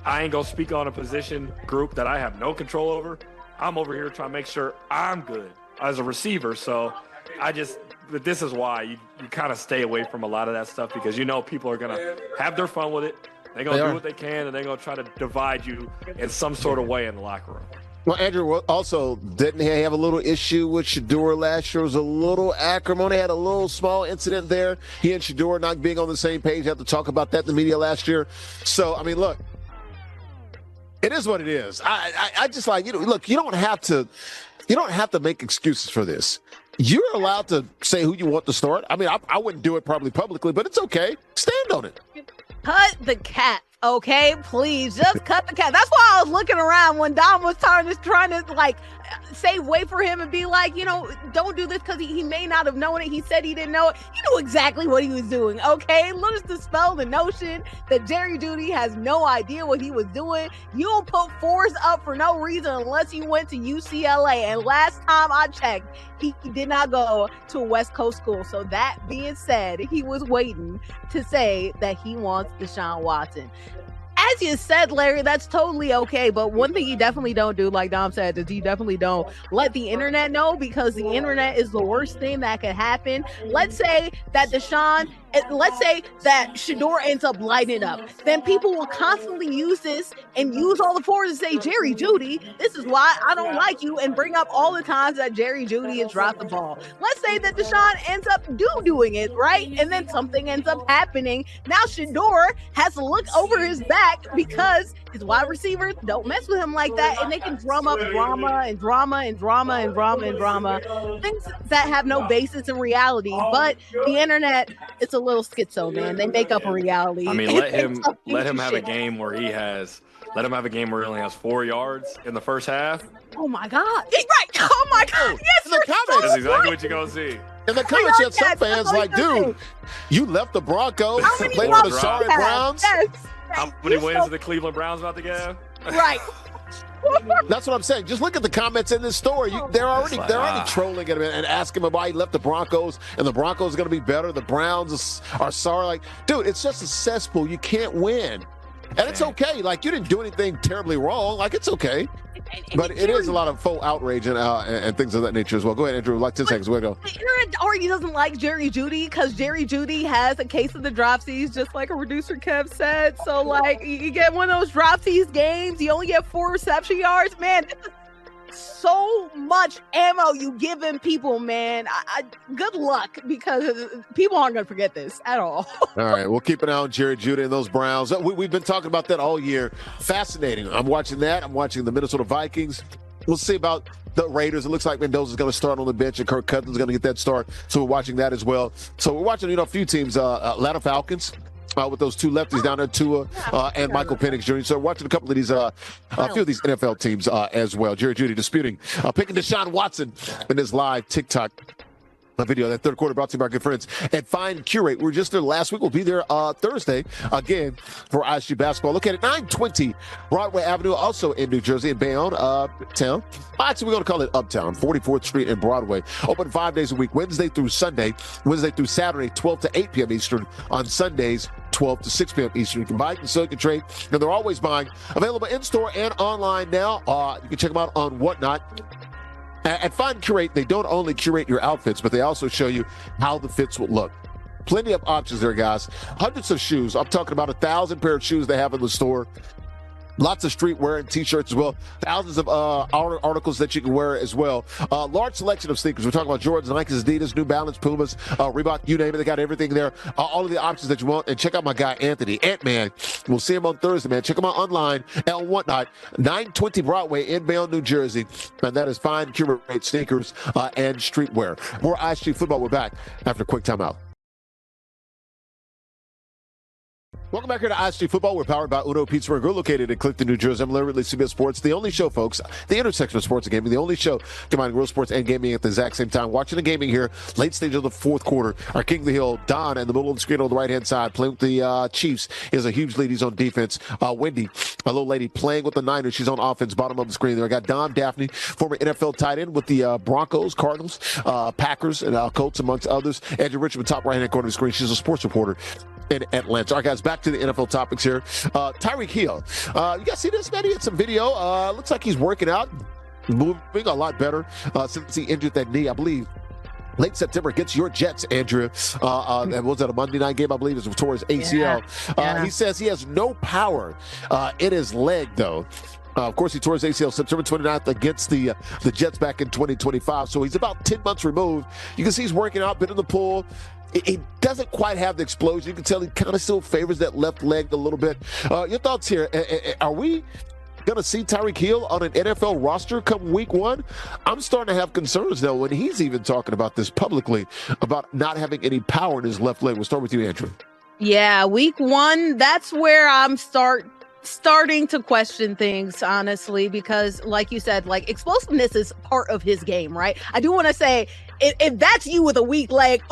I ain't gonna speak on a position group that I have no control over. I'm over here trying to make sure I'm good as a receiver. So but this is why you kind of stay away from a lot of that stuff, because people are gonna have their fun with it. They're gonna do what they can, and they're gonna try to divide you in some sort of way in the locker room. Well, Andrew, also, didn't he have a little issue with Shedeur last year? It was a little acrimony, had a little small incident there. He and Shedeur not being on the same page, had to talk about that in the media last year. So, I mean, look, it is what it is. I just like, look, you don't have to make excuses for this. You're allowed to say who you want to start. I mean, I wouldn't do it probably publicly, but it's okay. Stand on it. Cut the cat. Okay, please just cut the cat. That's why I was looking around when Dom was trying to like say wait for him and be like, don't do this, because he may not have known it. He said he didn't know it. He knew exactly what he was doing. Okay, let's dispel the notion that Jerry Jeudy has no idea what he was doing. You don't put 4s up for no reason unless he went to UCLA. And last time I checked, he did not go to a West Coast school. So that being said, he was waiting to say that he wants Deshaun Watson. as you said, Larry, that's totally okay. But one thing you definitely don't do, like Dom said, is you definitely don't let the internet know, because the internet is the worst thing that could happen. Let's say that let's say that Shador ends up lighting up. Then people will constantly use this and use all the forwards to say, Jerry Jeudy, this is why I don't like you, and bring up all the times that Jerry Jeudy has dropped the ball. Let's say that Deshaun ends up doing it, right? And then something ends up happening. Now Shador has to look over his back because his wide receivers don't mess with him like that, and they can drum up drama and drama and drama and drama and drama, things that have no basis in reality. But the internet, it's a little schizo, man. They make up a reality. I mean, let him have a game where he only has 4 yards in the first half. Oh my God! Right! Oh my God! Yes, in the comments, that's exactly what you're gonna see. In the comments, you have some fans like, dude, you left the Broncos to play for the sorry Browns. Yes. How many wins are the Cleveland Browns about to get? Right. That's what I'm saying. Just look at the comments in this story. They're already trolling him and asking him why he left the Broncos, and the Broncos are going to be better. The Browns are sorry. Like, dude, it's just a cesspool. You can't win. And it's okay. Like, you didn't do anything terribly wrong. Like, it's okay. But it is a lot of full outrage and things of that nature as well. Go ahead, Andrew. Like 10 seconds. Where go? The internet already doesn't like Jerry Jeudy because Jerry Jeudy has a case of the dropsies, just like a producer Kev said. So, like, you get one of those dropsies games, you only get 4 reception yards. Man, this is so much ammo you giving people, man. Good luck, because people aren't going to forget this at all. All right, we'll keep an eye on Jerry Jeudy and those Browns. We've been talking about that all year. Fascinating. I'm watching that. I'm watching the Minnesota Vikings. We'll see about the Raiders. It looks like Mendoza's going to start on the bench, and Kirk Cousins is going to get that start. So we're watching that as well. So we're watching, a few teams. Atlanta Falcons. With those 2 lefties down there, Tua and Michael Penix Jr. So watching a couple of these, a few of these NFL teams as well. Jerry Jeudy disputing, picking Deshaun Watson in this live TikTok video. That third quarter brought to you by our good friends at Find Curate. We were just there last week. We'll be there Thursday again for ISG basketball. Look at it, 920 Broadway Avenue, also in New Jersey, in Bayonne town. Actually, we're going to call it Uptown, 44th Street and Broadway. Open 5 days a week, Wednesday through Saturday, 12 to 8 p.m. Eastern. On Sundays, 12 to 6 p.m. Eastern. You can buy it and sell, you can trade, and they're always buying. Available in-store and online now. You can check them out on Whatnot. At Find Curate, they don't only curate your outfits, but they also show you how the fits will look. Plenty of options there, guys. Hundreds of shoes. I'm talking about 1,000 pair of shoes they have in the store. Lots of streetwear and T-shirts as well. Thousands of articles that you can wear as well. Large selection of sneakers. We're talking about Jordans, Nikes, Adidas, New Balance, Pumas, Reebok, you name it. They got everything there. All of the options that you want. And check out my guy, Anthony, Ant-Man. We'll see him on Thursday, man. Check him out online and Whatnot. 920 Broadway in Bayonne, New Jersey. And that is Find Curate Sneakers and Streetwear. More ISG football. We're back after a quick timeout. Welcome back here to ISG Football. We're powered by Uno Pizza and Grill, located in Clifton, New Jersey. I'm Larry Lee, CBS Sports, the only show, folks, the intersection of sports and gaming, the only show combining real sports and gaming at the exact same time. Watching the gaming here, late stage of the fourth quarter. Our King of the Hill, Don, in the middle of the screen on the right-hand side, playing with the Chiefs. He has a huge lead. He's on defense. Wendy, a little lady, playing with the Niners. She's on offense, bottom of the screen there. I got Don Daphne, former NFL tight end with the Broncos, Cardinals, Packers, and Colts, amongst others. Andrew Richmond, top right-hand corner of the screen. She's a sports reporter in Atlanta. All right, guys, back to the NFL topics here. Tyreek Hill. You guys see this, man? He had some video. Looks like he's working out, moving a lot better since he injured that knee, I believe. Late September against your Jets, Andrea. And was that a Monday night game, I believe? It was toward his ACL. Yeah. He says he has no power in his leg, though. Of course, he tore his ACL September 29th against the Jets back in 2025. So he's about 10 months removed. You can see he's working out, been in the pool. He doesn't quite have the explosion. You can tell he kind of still favors that left leg a little bit. Your thoughts here? Are we going to see Tyreek Hill on an NFL roster come week 1? I'm starting to have concerns, though, when he's even talking about this publicly, about not having any power in his left leg. We'll start with you, Andrew. Yeah, week 1, that's where I'm starting to question things, honestly, because like you said, like, explosiveness is part of his game, right? I do want to say, if that's you with a weak leg,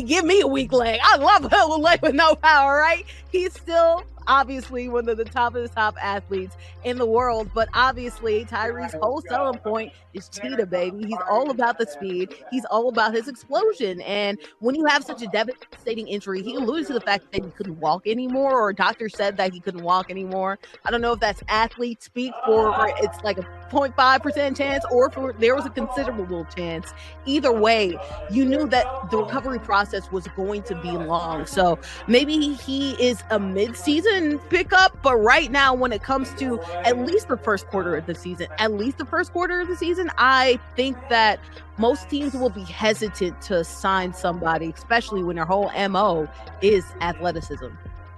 give me a weak leg. I love a leg with no power, right? He's still obviously one of the top athletes in the world. But obviously, Tyree's whole selling point is cheetah, baby. He's all about the speed. He's all about his explosion. And when you have such a devastating injury, he alluded to the fact that he couldn't walk anymore, or doctors said that he couldn't walk anymore. I don't know if that's athlete speak for it's like a 0.5% chance, or if there was a considerable chance. Either way, you knew that the recovery process was going to be long. So maybe he is a mid-season pickup, but right now, when it comes to at least the first quarter of the season, I think that most teams will be hesitant to sign somebody, especially when their whole MO is athleticism.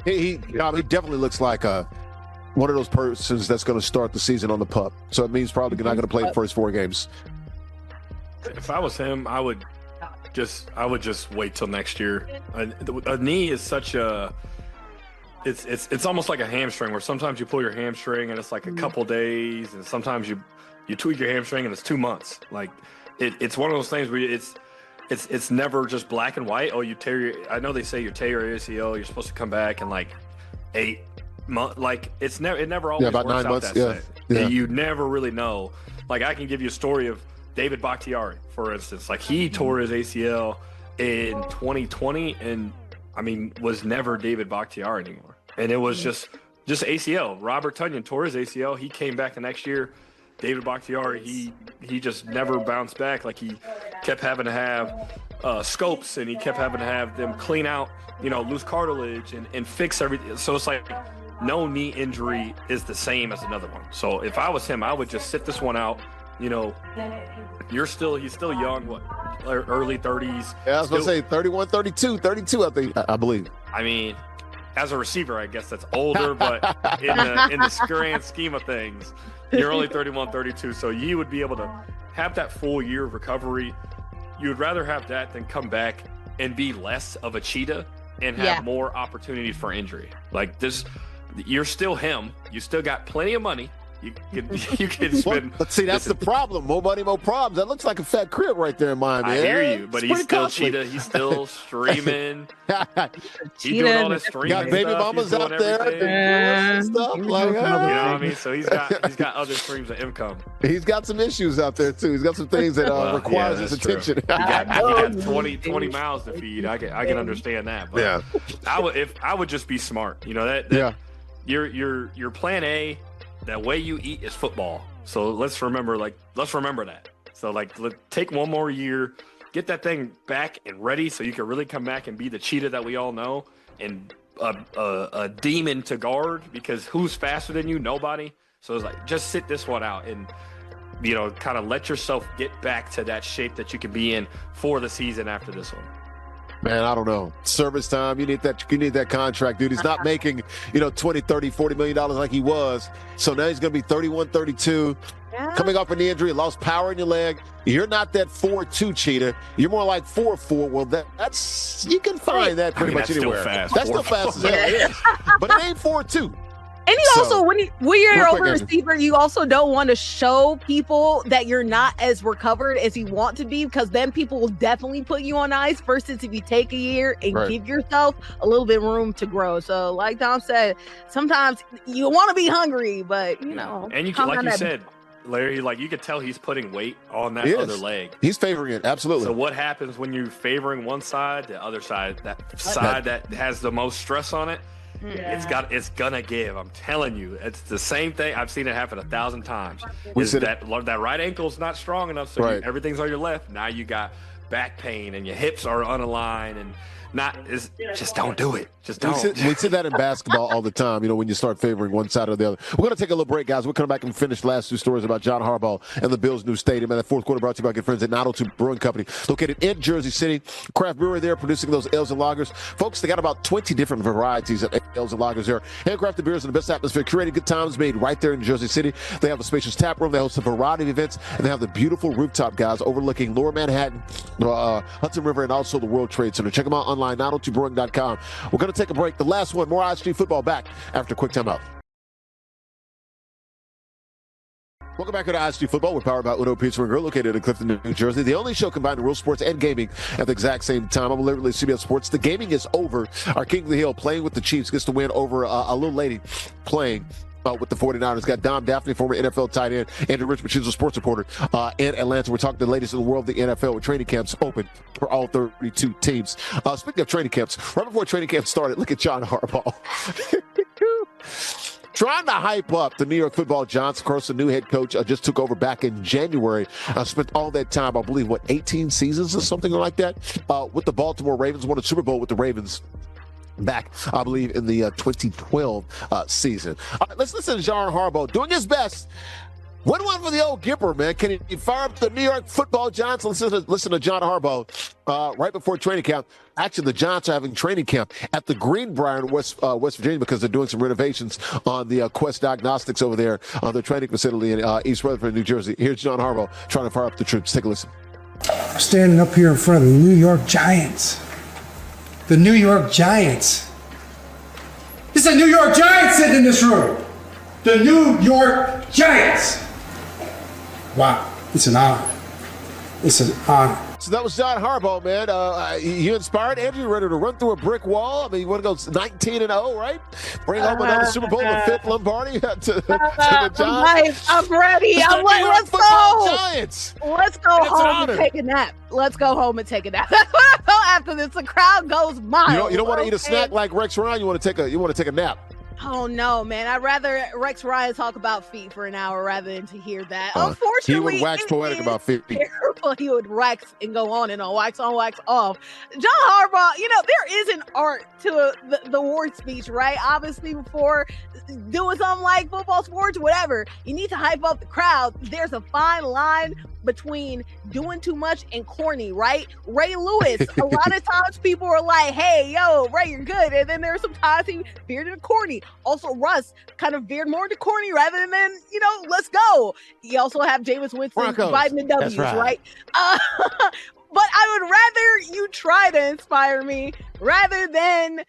He definitely looks like one of those persons that's going to start the season on the pup. So it means probably not going to play the first 4 games. If I was him, I would just wait till next year. A knee is such a it's almost like a hamstring, where sometimes you pull your hamstring and it's like a couple days, and sometimes you tweak your hamstring and it's 2 months. Like it's one of those things where it's never just black and white. Oh, you tear your, I know they say you tear your ACL, you're supposed to come back in like 8 months. Like it never always about works 9 out months. that Yeah. same. You never really know. Like I can give you a story of David Bakhtiari, for instance. Like he tore his ACL in 2020 and was never David Bakhtiari anymore. And it was just ACL. Robert Tunyon tore his ACL. He came back the next year. David Bakhtiari, he just never bounced back. Like he kept having to have scopes, and he kept having to have them clean out, loose cartilage and fix everything. So it's like no knee injury is the same as another one. So if I was him, I would just sit this one out. He's still young, early 30s. Yeah, I was going to say 31, 32, I think, I believe. As a receiver, I guess that's older, but in the grand scheme of things, you're only 31, 32, so you would be able to have that full year of recovery. You would rather have that than come back and be less of a cheetah and have more opportunities for injury. Like this, you're still him. You still got plenty of money. You can spend. But see, that's the problem. More money, more problems. That looks like a fat crib right there in Miami. I hear you, but he's still cheetah. He's still streaming. He's doing all this streaming. Got baby mamas out there doing stuff. Like, you know what I mean? So he's got other streams of income. He's got some issues out there too. He's got some things that requires his attention. You got 20 miles to feed. I can understand that. But yeah, I would just be smart. Your plan A. That way you eat is football. So let's remember that. So take one more year, get that thing back and ready so you can really come back and be the cheetah that we all know, and a demon to guard, because who's faster than you? Nobody. So it's like, just sit this one out and, kind of let yourself get back to that shape that you can be in for the season after this one. Man, I don't know. Service time, you need that contract, dude. He's not making, 20, 30, $40 million like he was. So now he's going to be 31, 32. Yeah. Coming off a knee injury, lost power in your leg. You're not that 4.2 cheetah. You're more like 4.4. Well, that's you can find that pretty much anywhere. Fast. That's still fast as hell. Yeah. But it ain't 4.2. And you also, when you're an over receiver, you also don't want to show people that you're not as recovered as you want to be, because then people will definitely put you on ice, versus if you take a year and give yourself a little bit of room to grow. So like Tom said, sometimes you want to be hungry, but, And like you said, Larry, you could tell he's putting weight on that other leg. He's favoring it, absolutely. So what happens when you're favoring one side, the other side, that side that has the most stress on it? Yeah. It's gonna give. I'm telling you, it's the same thing. I've seen it happen 1,000 times. That right ankle's not strong enough, so everything's on your left. Now you got back pain and your hips are unaligned, and just don't do it. Just don't. We see that in basketball all the time, when you start favoring one side or the other. We're going to take a little break, guys. We'll come back and finish the last 2 stories about John Harbaugh and the Bills' new stadium. And that fourth quarter brought to you by good friends at 902 Brewing Company, located in Jersey City. Craft brewery there, producing those ales and lagers. Folks, they got about 20 different varieties of ales and lagers there. Handcrafted beers in the best atmosphere, curated good times made right there in Jersey City. They have a spacious tap room. They host a variety of events, and they have the beautiful rooftop, guys, overlooking Lower Manhattan, Hudson River, and also the World Trade Center. Check them out online, 902brewing.com. We're going to take a break. The last one, more ISG football back after a quick timeout. Welcome back to ISG Football. We're powered by Uno Pizza and Grill, located in Clifton, New Jersey. The only show combining real sports and gaming at the exact same time. I'm literally CBS Sports. The gaming is over. Our King of the Hill playing with the Chiefs gets to win over a little lady playing with the 49ers. Got Dom Daphne, former NFL tight end, Andrew Richmond, she's a sports reporter in Atlanta. We're talking to the latest in the world of the NFL with training camps open for all 32 teams. Speaking of training camps, right before training camp started, look at John Harbaugh. Trying to hype up the New York Football Giants. Of course, the new head coach just took over back in January. Spent all that time, I believe, 18 seasons or something like that, with the Baltimore Ravens. Won a Super Bowl with the Ravens back, I believe, in the 2012 season. All right, let's listen to John Harbaugh doing his best. What one for the old Gipper, man? Can he fire up the New York Football Giants? Listen to John Harbaugh right before training camp. Actually, the Giants are having training camp at the Greenbrier in West Virginia because they're doing some renovations on the Quest Diagnostics over there on their training facility in East Rutherford, New Jersey. Here's John Harbaugh trying to fire up the troops. Take a listen. Standing up here in front of the New York Giants. The New York Giants. It's a New York Giants sitting in this room. The New York Giants. Wow, it's an honor. It's an honor. So that was John Harbaugh, man. You inspired Andrew, ready to run through a brick wall. I mean, you want to go 19-0, right? Bring home another Super Bowl, the fifth Lombardi to the Giants. I'm ready. I'm like, let's go. Giants. Let's go home and take a nap. Let's go home and take a nap. That's what I felt after this. The crowd goes mild. You don't want to eat a snack like Rex Ryan. You want to take a nap. Oh no, man! I'd rather Rex Ryan talk about feet for an hour rather than to hear that. Unfortunately, he would wax poetic about feet. He would wax and go on and on, wax on, wax off. John Harbaugh, there is an art to the award speech, right? Obviously, before doing something like football, sports, whatever, you need to hype up the crowd. There's a fine line between doing too much and corny, right? Ray Lewis, a lot of times people are like, hey, yo, Ray, you're good. And then there's some times he veered into corny. Also, Russ kind of veered more into corny rather than, let's go. You also have Jameis Winston vitamin W's, right? But I would rather you try to inspire me rather than,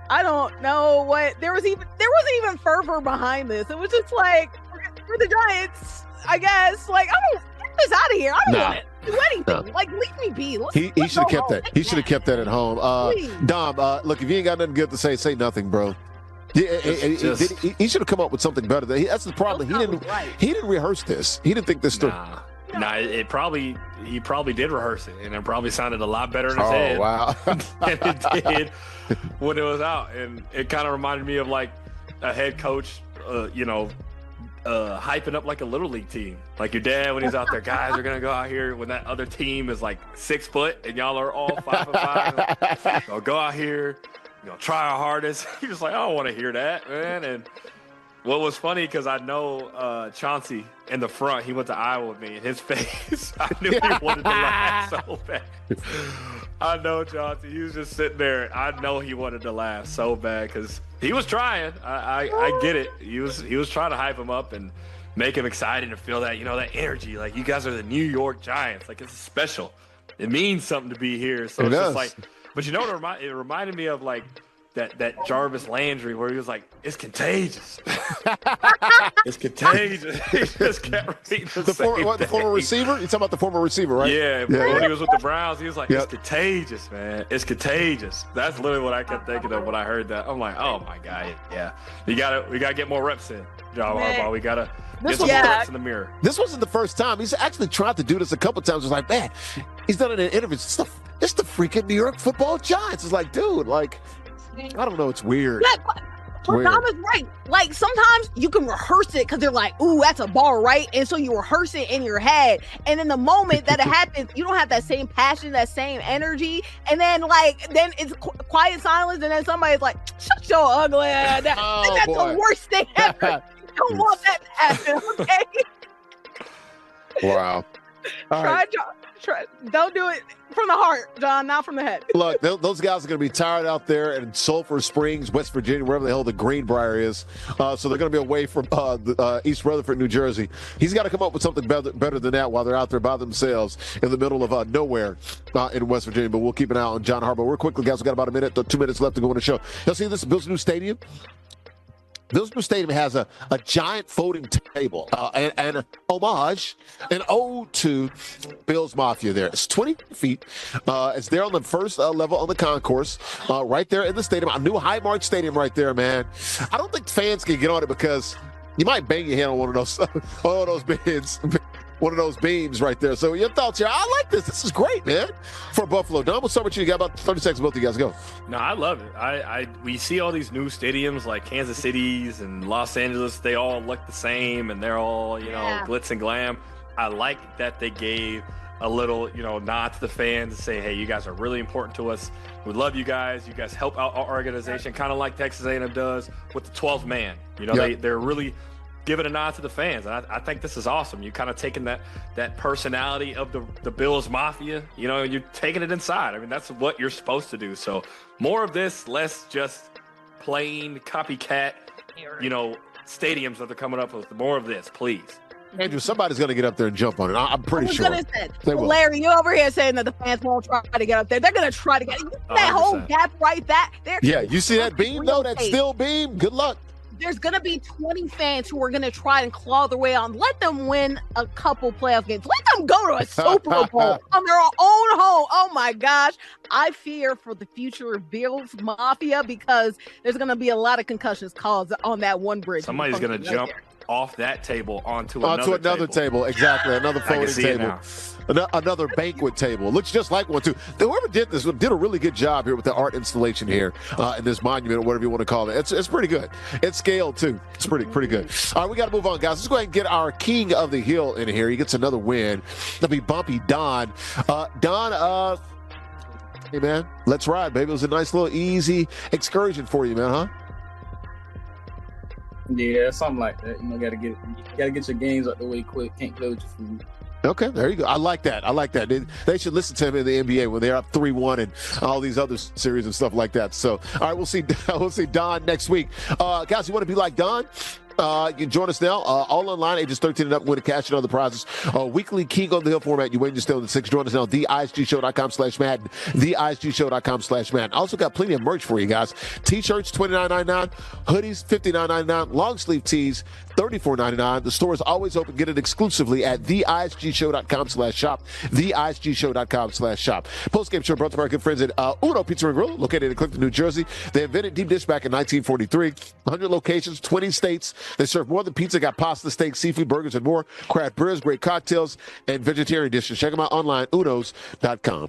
I don't know what, there wasn't even fervor behind this. It was just like, for the Giants, I guess, like, get this out of here. I don't want to do anything. Like, leave me be. He should have kept that. He should have kept that at home. Dom, look, if you ain't got nothing good to say nothing, bro. He should have come up with something better. That's the problem. He didn't rehearse this. He didn't think this through. He probably did rehearse it, and it probably sounded a lot better in his head than it did when it was out. And it kind of reminded me of like a head coach, hyping up like a little league team, like your dad when he's out there. Guys are gonna go out here when that other team is like 6 foot and y'all are all 5'5". So go out here, try our hardest. He's just like, I don't want to hear that, man. And what was funny, because I know Chauncey in the front, he went to Iowa with me, and his face, I knew he wanted to laugh so bad. I know Chauncey, he was just sitting there. I know he wanted to laugh so bad because he was trying. I get it. He was trying to hype him up and make him excited and feel that, that energy. Like, you guys are the New York Giants. Like, it's special. It means something to be here. So it's just like, but what it reminded me of, like, that Jarvis Landry where he was like, it's contagious. It's contagious. He just kept repeating the former receiver? You're talking about the former receiver, right? Yeah. When he was with the Browns, he was like, it's contagious, man. It's contagious. That's literally what I kept thinking of when I heard that. I'm like, oh my God, yeah. We gotta get more reps in, John Harbaugh. We gotta get some more reps in the mirror. This wasn't the first time. He's actually tried to do this a couple times. It's like, man, he's done it in interviews. It's the freaking New York Football Giants. It's like, dude, like, I don't know. It's weird. Yeah, but Dom is right. Like, sometimes you can rehearse it because they're like, ooh, that's a ball, right? And so you rehearse it in your head. And in the moment that it happens, you don't have that same passion, that same energy. And then, then it's quiet silence. And then somebody's like, shut your ugly ass down. And that's the worst thing ever. You don't want that to happen, okay? Wow. Try. Don't do it from the heart, John, not from the head. Look, those guys are going to be tired out there in Sulphur Springs, West Virginia, wherever the hell the Greenbrier is. So they're going to be away from East Rutherford, New Jersey. He's got to come up with something better than that while they're out there by themselves in the middle of nowhere in West Virginia. But we'll keep an eye on John Harbaugh. Real quickly, guys, we've got about a minute, 2 minutes left to go in the show. Y'all see this? Bill's new stadium? Bills Stadium has a giant folding table and an homage, an ode to Bills Mafia there. It's 20 feet. It's there on the first level on the concourse, right there in the stadium. A new Highmark Stadium right there, man. I don't think fans can get on it because you might bang your head on one of those bins. One of those beams right there. So your thoughts here? I like this. This is great, man. For Buffalo. Don, we'll start with you. You got about 30 seconds. Both of you guys go. No, I love it. We see all these new stadiums like Kansas City's and Los Angeles. They all look the same, and they're all glitz and glam. I like that they gave a little nod to the fans and say, hey, you guys are really important to us. We love you guys. You guys help out our organization, kind of like Texas A&M does with the 12th man. They're really giving a nod to the fans. And I think this is awesome. You kind of taking that personality of the Bills Mafia, and you're taking it inside. I mean, that's what you're supposed to do. So more of this, less just plain copycat, stadiums that they're coming up with. More of this, please. Andrew, somebody's going to get up there and jump on it. I'm pretty sure. Larry, you over here saying that the fans won't try to get up there. They're going to try to get that 100%. Whole gap right there. Yeah, you see that beam, though? That steel beam? Good luck. There's going to be 20 fans who are going to try and claw their way on. Let them win a couple playoff games. Let them go to a Super Bowl on their own home. Oh, my gosh. I fear for the future of Bills Mafia because there's going to be a lot of concussions caused on that one bridge. Somebody's going to jump off that table onto another table. Exactly. Another folding table. Another banquet table. Looks just like one, too. Whoever did this did a really good job here with the art installation here in this monument or whatever you want to call it. It's pretty good. It's scaled, too. It's pretty good. All right, we got to move on, guys. Let's go ahead and get our king of the hill in here. He gets another win. That'll be Bumpy Don. Don, hey, man, let's ride, baby. It was a nice little easy excursion for you, man, huh? Yeah, something like that. Gotta get your games out the way quick. Can't play with your food. Okay, there you go. I like that. They should listen to him in the NBA when they're up 3-1 and all these other series and stuff like that. So, all right, we'll see Don next week. Guys, you want to be like Don? You can join us now, all online, ages 13 and up, win a cash and other prizes. Weekly King on the Hill format. You win, you stay on the 6. Join us now, theisgshow.com/Madden, theisgshow.com/Madden. Also got plenty of merch for you guys. T-shirts, $29.99. Hoodies, $59.99. Long sleeve tees, $34.99. The store is always open. Get it exclusively at theisgshow.com/shop, theisgshow.com/shop. Post-game show brought to our good friends at Uno Pizza and Grill, located in Clifton, New Jersey. They invented deep dish back in 1943. 100 locations, 20 states. They serve more than pizza, got pasta, steak, seafood, burgers, and more. Craft beers, great cocktails, and vegetarian dishes. Check them out online, unos.com.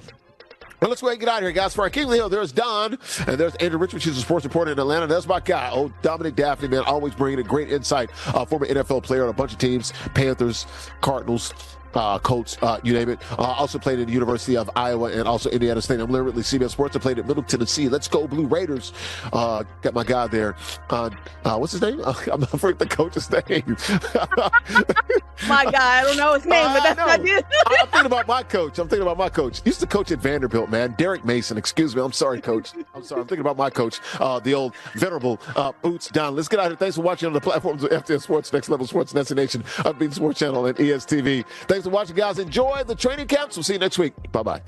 Well, let's go ahead and get out of here, guys. For our King of the Hill, there's Don, and there's Andrew Richards. She's a sports reporter in Atlanta. That's my guy, Dominic Daphne, man, always bringing a great insight. Former NFL player on a bunch of teams, Panthers, Cardinals, Colts, you name it. Also played at the University of Iowa and also Indiana State. I'm Larry Ridley, CBS Sports. I played at Middle Tennessee. Let's go Blue Raiders. Got my guy there. What's his name? I'm not forgetting the coach's name. My guy, I don't know his name, but that's not you. I'm thinking about my coach. He used to coach at Vanderbilt, man. Derek Mason. Excuse me. I'm sorry, coach. I'm thinking about my coach, the old venerable Boots Don. Let's get out of here. Thanks for watching on the platforms of FTS Sports, Next Level Sports, Destination, Unbeaten Sports Channel, and ESTV. Thanks for watching, guys. Enjoy the training camps. We'll see you next week. Bye-bye.